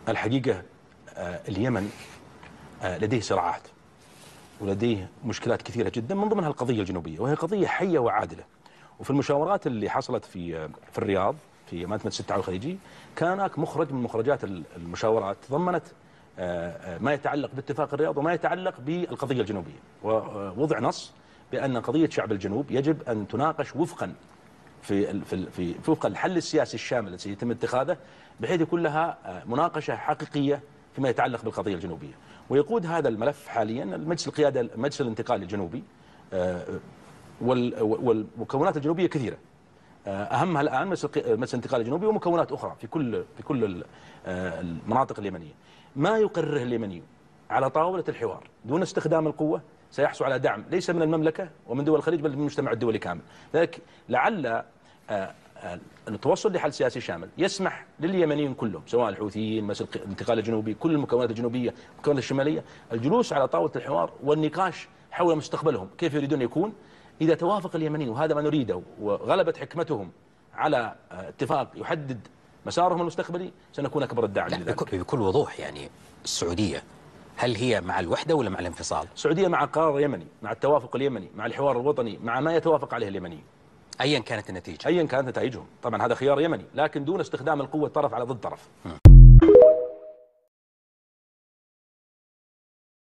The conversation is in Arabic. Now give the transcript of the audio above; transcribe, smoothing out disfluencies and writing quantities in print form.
الحقيقة اليمن لديه صراعات ولديه مشكلات كثيرة جدا، من ضمنها القضية الجنوبية، وهي قضية حية وعادلة. وفي المشاورات اللي حصلت في الرياض في مجمع 6 على الخليجي، كان هناك مخرج من مخرجات المشاورات تضمنت ما يتعلق باتفاق الرياض وما يتعلق بالقضية الجنوبية، ووضع نص بأن قضية شعب الجنوب يجب أن تناقش وفق الحل السياسي الشامل الذي سيتم اتخاذه، بحيث يكون لها مناقشة حقيقية فيما يتعلق بالقضية الجنوبية. ويقود هذا الملف حاليا المجلس القيادة، المجلس الانتقالي الجنوبي، والمكونات الجنوبية كثيرة، أهمها الآن مجلس الانتقالي الجنوبي ومكونات أخرى في كل المناطق اليمنية. ما يقرره اليمني على طاولة الحوار دون استخدام القوة سيحصل على دعم ليس من المملكة ومن دول الخليج، بل من المجتمع الدولي كامل. لذلك لعل التوصل لحل سياسي شامل يسمح لليمنيين كلهم، سواء الحوثيين، مجلس الانتقال الجنوبي، كل المكونات الجنوبية، المكونات الشمالية، الجلوس على طاولة الحوار والنقاش حول مستقبلهم، كيف يريدون يكون. إذا توافق اليمنيين، وهذا ما نريده، وغلبت حكمتهم على اتفاق يحدد مسارهم المستقبلي، سنكون أكبر الداعم لذلك. بكل وضوح يعني السعودية هل هي مع الوحدة ولا مع الانفصال؟ السعودية مع القرار اليمني، مع التوافق اليمني، مع الحوار الوطني، مع ما يتوافق عليه اليمنيين أيا كانت النتيجة. أيا كانت نتائجهم، طبعا هذا خيار يمني، لكن دون استخدام القوة طرف على ضد طرف.